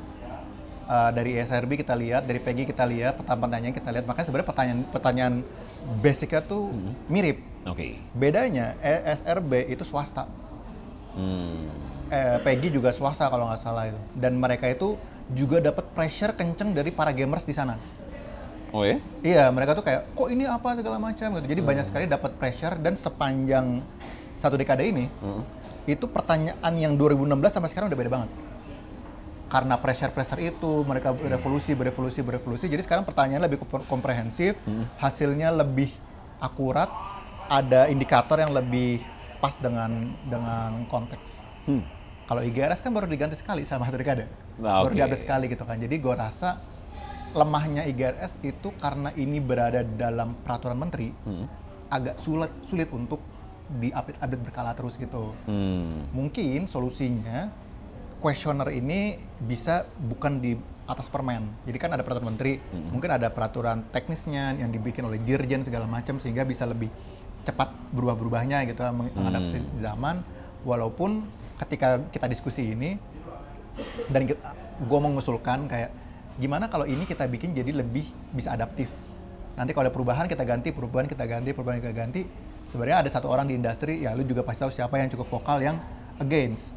dari SRB kita lihat, dari PEGI kita lihat, pertanyaan kita lihat. Makanya sebenarnya pertanyaan basicnya tuh mirip. Bedanya ESRB itu swasta. PEGI juga swasta kalau nggak salah itu. Dan mereka itu juga dapat pressure kenceng dari para gamers di sana. Oh ya? Iya, mereka tuh kayak, kok ini apa segala macam gitu. Jadi banyak sekali dapat pressure, dan sepanjang 1 dekade ini, itu pertanyaan yang 2016 sampai sekarang udah beda banget. Karena pressure itu, mereka berevolusi. Jadi sekarang pertanyaan lebih komprehensif, hasilnya lebih akurat, ada indikator yang lebih pas dengan konteks. Kalau IGRS kan baru diganti sekali sama 1 dekade. Baru diupdate sekali gitu kan. Jadi gue rasa lemahnya IGRS itu karena ini berada dalam peraturan menteri, agak sulit untuk di-update berkala terus gitu. Mungkin solusinya questioner ini bisa bukan di atas permen. Jadi kan ada peraturan menteri, mungkin ada peraturan teknisnya yang dibikin oleh dirjen segala macam sehingga bisa lebih cepat berubah-berubahnya gitu, mengadaptasi zaman. Walaupun ketika kita diskusi ini dan gue mengusulkan kayak gimana kalau ini kita bikin jadi lebih bisa adaptif. Nanti kalau ada perubahan kita ganti. Sebenarnya ada satu orang di industri, ya lu juga pasti tahu siapa yang cukup vokal yang against.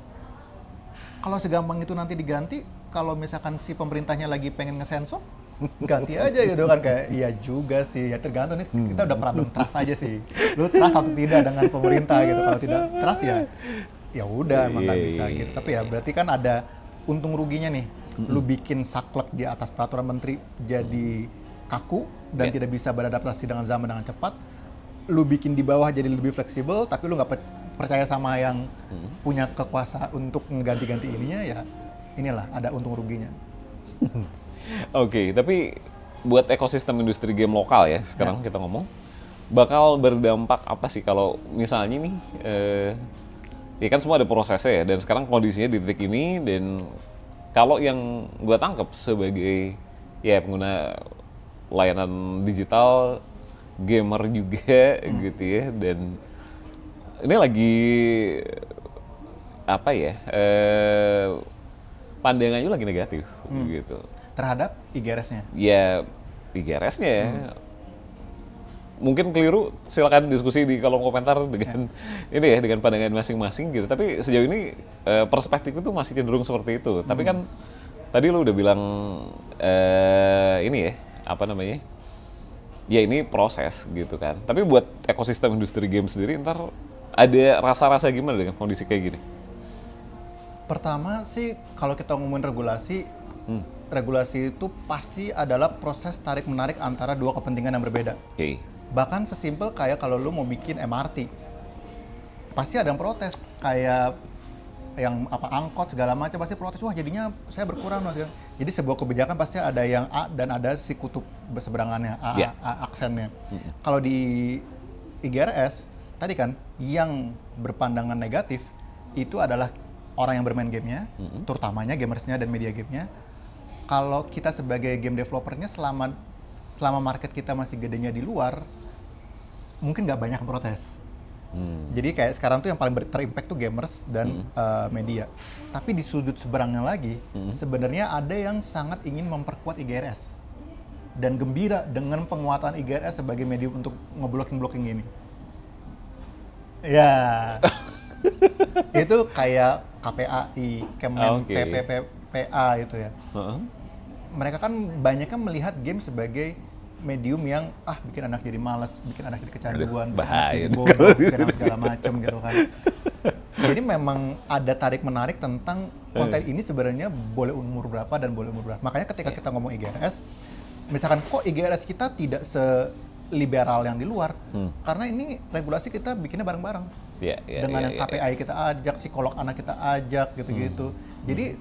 Kalau segampang itu nanti diganti, kalau misalkan si pemerintahnya lagi pengen ngesensor, ganti aja gitu kan. Kayak iya juga sih, ya tergantung nih, kita udah problem trust aja sih. Lu trust atau tidak dengan pemerintah gitu. Kalau tidak trust ya udah emang nggak bisa gitu. Tapi ya berarti kan ada untung ruginya nih. Lu bikin saklek di atas peraturan menteri jadi kaku dan tidak bisa beradaptasi dengan zaman dengan cepat. Lu bikin di bawah jadi lebih fleksibel, tapi lu nggak percaya sama yang punya kekuasaan untuk mengganti-ganti ininya, ya inilah ada untung ruginya. Oke, tapi buat ekosistem industri game lokal ya sekarang kita ngomong, bakal berdampak apa sih kalau misalnya nih, ya kan semua ada prosesnya ya, dan sekarang kondisinya di titik ini, dan kalau yang gue tangkap sebagai ya pengguna layanan digital, gamer juga gitu ya, dan ini lagi apa ya, pandangannya lagi negatif gitu. Terhadap IGRS-nya? Ya, IGRS-nya ya. Mungkin keliru, silakan diskusi di kolom komentar dengan ini ya, dengan pandangan masing-masing gitu. Tapi sejauh ini perspektif itu masih cenderung seperti itu. Tapi kan tadi lu udah bilang ini ya, apa namanya? Ya ini proses gitu kan. Tapi buat ekosistem industri game sendiri ntar ada rasa-rasa gimana dengan kondisi kayak gini? Pertama sih kalau kita ngomongin regulasi, regulasi itu pasti adalah proses tarik-menarik antara dua kepentingan yang berbeda. Bahkan sesimpel kayak kalau lu mau bikin MRT, pasti ada yang protes. Kayak yang angkot segala macam pasti protes, wah jadinya saya berkurang. Jadi sebuah kebijakan pasti ada yang A dan ada si kutub berseberangannya, A aksennya. Kalau di IGRS, tadi kan yang berpandangan negatif itu adalah orang yang bermain gamenya, terutamanya gamersnya dan media gamenya. Kalau kita sebagai game developernya selama market kita masih gedenya di luar, mungkin nggak banyak protes. Jadi kayak sekarang tuh yang paling terimpact tuh gamers dan media. Tapi di sudut seberangnya lagi, sebenarnya ada yang sangat ingin memperkuat IGRS dan gembira dengan penguatan IGRS sebagai medium untuk ngeblocking ini. Ya, itu kayak KPAI, Kemen, PPPA itu ya. Mereka kan banyak kan melihat game sebagai medium yang bikin anak jadi malas, bikin anak jadi kecanduan, bahaya, bikin anak segala macam gitu kan. Jadi memang ada tarik menarik tentang konten ini sebenarnya boleh umur berapa dan boleh umur berapa. Makanya ketika kita ngomong IGRS, misalkan kok IGRS kita tidak se-liberal yang di luar, karena ini regulasi kita bikinnya bareng-bareng. Dengan yang KPI kita ajak, psikolog anak kita ajak gitu-gitu. Jadi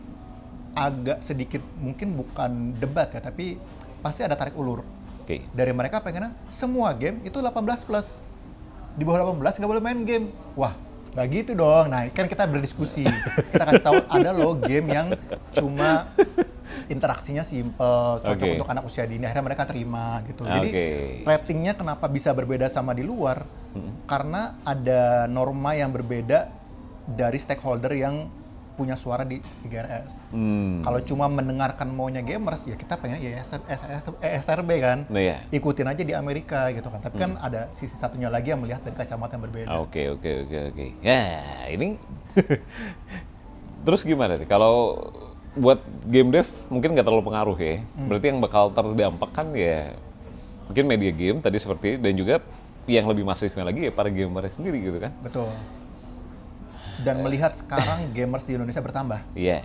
agak sedikit mungkin bukan debat ya, tapi pasti ada tarik ulur. Dari mereka pengennya semua game itu 18+. Di bawah 18 nggak boleh main game. Wah, nggak gitu dong. Nah, kan kita berdiskusi. Kita kasih tahu ada loh game yang cuma interaksinya simple, cocok untuk anak usia dini. Akhirnya mereka terima gitu. Jadi ratingnya kenapa bisa berbeda sama di luar? Karena ada norma yang berbeda dari stakeholder yang punya suara di IGRS. Kalau cuma mendengarkan maunya gamers, ya kita pengen ESRB kan, ikutin aja di Amerika gitu kan. Tapi kan ada sisi satunya lagi yang melihat dari kacamata yang berbeda. Oke. Ya ini terus gimana nih kalau buat game dev mungkin nggak terlalu pengaruh ya. Berarti yang bakal terdampak kan ya mungkin media game tadi seperti dan juga yang lebih masifnya lagi ya para gamer sendiri gitu kan. Betul. Dan melihat sekarang gamers di Indonesia bertambah. Iya.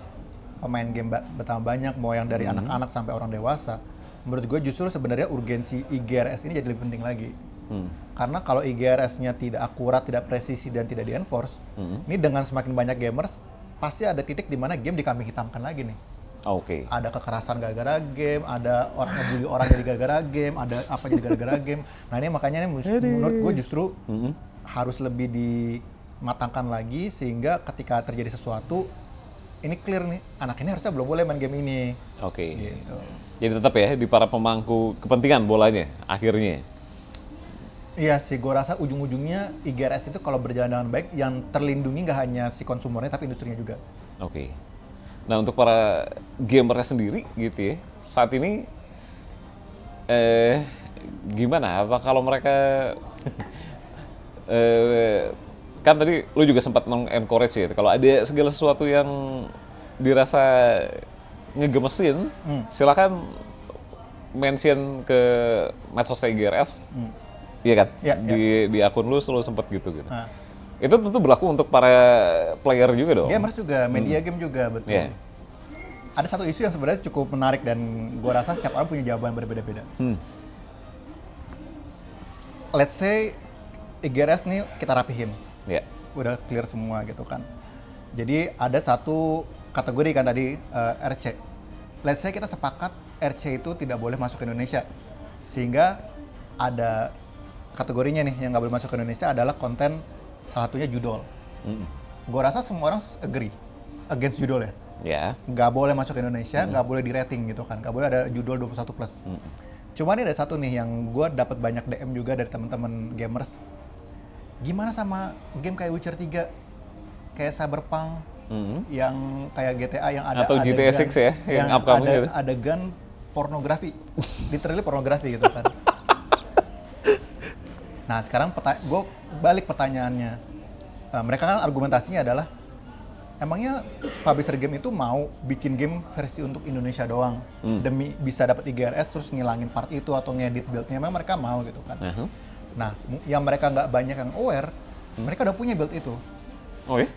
Pemain game bertambah banyak, mau yang dari anak-anak sampai orang dewasa. Menurut gue justru sebenarnya urgensi IGRS ini jadi lebih penting lagi. Karena kalau IGRS-nya tidak akurat, tidak presisi, dan tidak di-enforce, ini dengan semakin banyak gamers, pasti ada titik di mana game dikambing hitamkan lagi nih. Oke. Ada kekerasan gara-gara game, ada orang ngebully orang jadi gara-gara game, ada apa jadi gara-gara game. Nah ini makanya menurut gue justru harus lebih dimatangkan lagi sehingga ketika terjadi sesuatu ini clear nih, anak ini harusnya belum boleh main game ini. Oke. Gitu. Jadi tetap ya di para pemangku kepentingan bolanya akhirnya. Iya sih, gue rasa ujung-ujungnya IGRS itu kalau berjalan dengan baik, yang terlindungi nggak hanya si konsumernya tapi industrinya juga. Oke. Nah untuk para gamernya sendiri gitu ya, saat ini gimana? Apa kalau mereka kan tadi lu juga sempat encourage ya, kalau ada segala sesuatu yang dirasa ngegemesin, silakan mention ke medsos IGRS, iya kan? Ya, di akun lu selalu sempat gitu. Itu tentu berlaku untuk para player juga dong. Gamers juga, media game juga, betul. Yeah. Ada satu isu yang sebenarnya cukup menarik dan gua rasa setiap orang punya jawaban berbeda-beda. Let's say IGRS nih kita rapihin, udah clear semua gitu kan. Jadi ada satu kategori kan tadi RC. Let's say kita sepakat RC itu tidak boleh masuk ke Indonesia, sehingga ada kategorinya nih yang nggak boleh masuk ke Indonesia adalah konten salah satunya judul. Gue rasa semua orang agree against judul ya. Nggak boleh masuk ke Indonesia, nggak boleh di rating gitu kan, nggak boleh ada judul 21+. Cuma ini ada satu nih yang gue dapat banyak DM juga dari teman-teman gamers. Gimana sama game kayak Witcher 3, kayak Cyberpunk, yang kayak GTA yang ada atau GTA 6 ya, yang upcoming ada adegan pornografi, literally pornografi gitu kan. Nah sekarang gue balik pertanyaannya, mereka kan argumentasinya adalah emangnya publisher game itu mau bikin game versi untuk Indonesia doang demi bisa dapat IGRS terus ngilangin part itu atau ngedit build-nya, memang mereka mau gitu kan. Nah yang mereka nggak banyak yang aware, mereka udah punya build itu. Oh ya?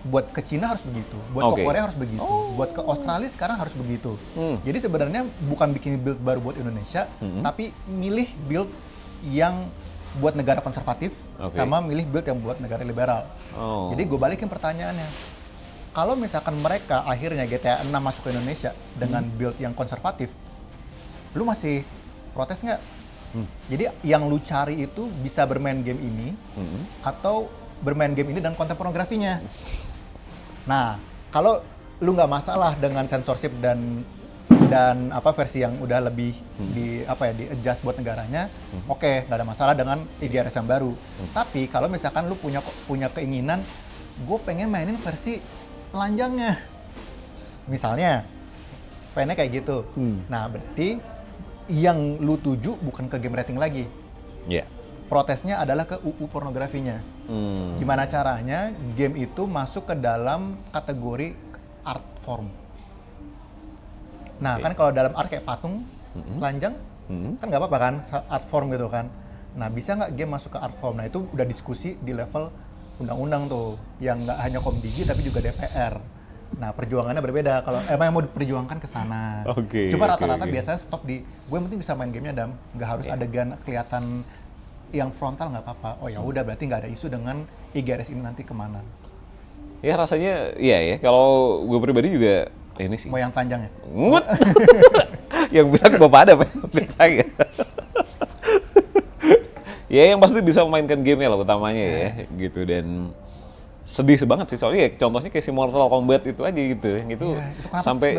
Buat ke Cina harus begitu, buat ke Korea harus begitu, buat ke Australia sekarang harus begitu. Jadi sebenarnya bukan bikin build baru buat Indonesia, tapi milih build yang buat negara konservatif, sama milih build yang buat negara liberal. Jadi gue balikin pertanyaannya, kalau misalkan mereka akhirnya GTA 6 masuk ke Indonesia dengan build yang konservatif, lu masih protes nggak? Jadi yang lu cari itu bisa bermain game ini, atau bermain game ini dan konten pornografinya. Nah, kalau lu nggak masalah dengan censorship dan apa versi yang udah lebih di adjust buat negaranya, oke, nggak ada masalah dengan IGRS yang baru. Tapi kalau misalkan lu punya keinginan, gue pengen mainin versi telanjangnya, misalnya, pengennya kayak gitu. Nah, berarti yang lu tuju bukan ke game rating lagi. Protesnya adalah ke UU pornografinya. Gimana caranya game itu masuk ke dalam kategori art form. Nah kan kalau dalam art kayak patung, telanjang, kan nggak apa-apa kan, art form gitu kan. Nah bisa nggak game masuk ke art form? Nah itu udah diskusi di level undang-undang tuh, yang nggak hanya Komdigi tapi juga DPR. Nah perjuangannya berbeda, kalau emang mau diperjuangkan ke sana. Cuma rata-rata biasanya stop di, gue yang penting bisa main gamenya Dam, nggak harus adegan kelihatan yang frontal nggak apa-apa. Oh ya udah berarti nggak ada isu dengan IGRS ini nanti kemana? Ya rasanya iya ya. Kalau gue pribadi juga ini sih. Mau yang telanjang ya? Yang bilang bapak ada apa saya? Ya yang pasti bisa memainkan gamenya lah utamanya ya gitu, dan sedih banget sih soalnya ya, contohnya kayak si Mortal Kombat itu aja gitu, yang itu sampai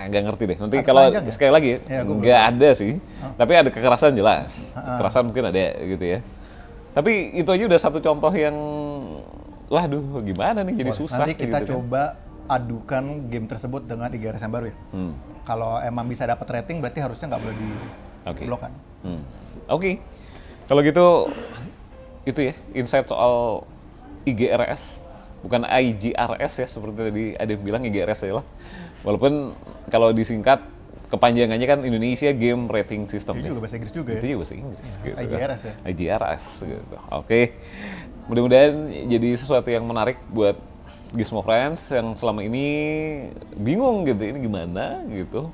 nggak ngerti deh. Nanti kalau sekali lagi nggak ada sih, tapi ada kekerasan jelas, kekerasan mungkin ada gitu ya. Tapi itu aja udah satu contoh yang, waduh gimana nih jadi susah. Nanti kita gitu coba adukan game tersebut dengan IGRS yang baru ya. Kalau emang bisa dapat rating berarti harusnya nggak boleh di blok kan. Oke. Kalau gitu itu ya insight soal IGRS, bukan IGRS ya seperti tadi ada yang bilang IGRS ya lah. Walaupun kalau disingkat kepanjangannya kan Indonesia Game Rating System. Itu juga bahasa Inggris juga ya. Itu juga bahasa Inggris ya, gitu. IGRS ya. IGRS gitu. Oke. Mudah-mudahan jadi sesuatu yang menarik buat Gizmo Friends yang selama ini bingung gitu, ini gimana gitu.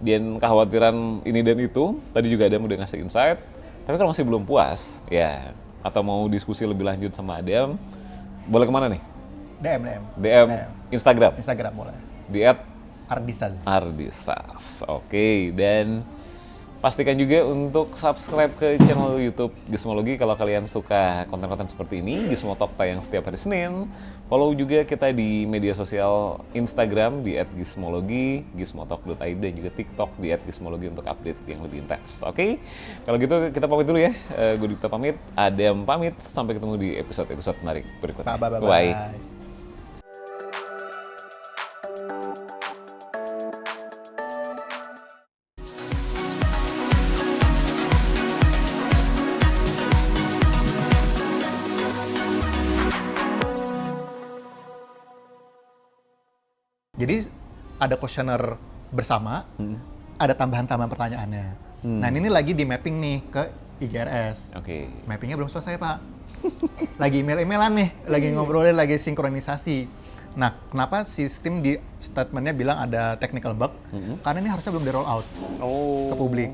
Dan kekhawatiran ini dan itu, tadi juga Adam udah ngasih insight. Tapi kalau masih belum puas, ya atau mau diskusi lebih lanjut sama Adam, boleh kemana nih? DM. Instagram boleh. Di @ardisas. Oke, dan pastikan juga untuk subscribe ke channel YouTube Gizmologi kalau kalian suka konten-konten seperti ini. Gizmo Talk tayang setiap hari Senin. Follow juga kita di media sosial Instagram di @gizmologi, gizmotalk.id, dan juga TikTok di @gizmologi untuk update yang lebih intens. Oke, kalau gitu kita pamit dulu ya. Gue Dipta pamit, Adam pamit. Sampai ketemu di episode-episode menarik berikutnya. Bye. Jadi ada kuesioner bersama, ada tambahan-tambahan pertanyaannya. Nah ini lagi di mapping nih ke IGRS. Oke. Mappingnya belum selesai Pak. Lagi email-emailan nih, lagi ngobrolin, lagi sinkronisasi. Nah kenapa sistem di statementnya bilang ada technical bug? Karena ini harusnya belum di roll out ke publik.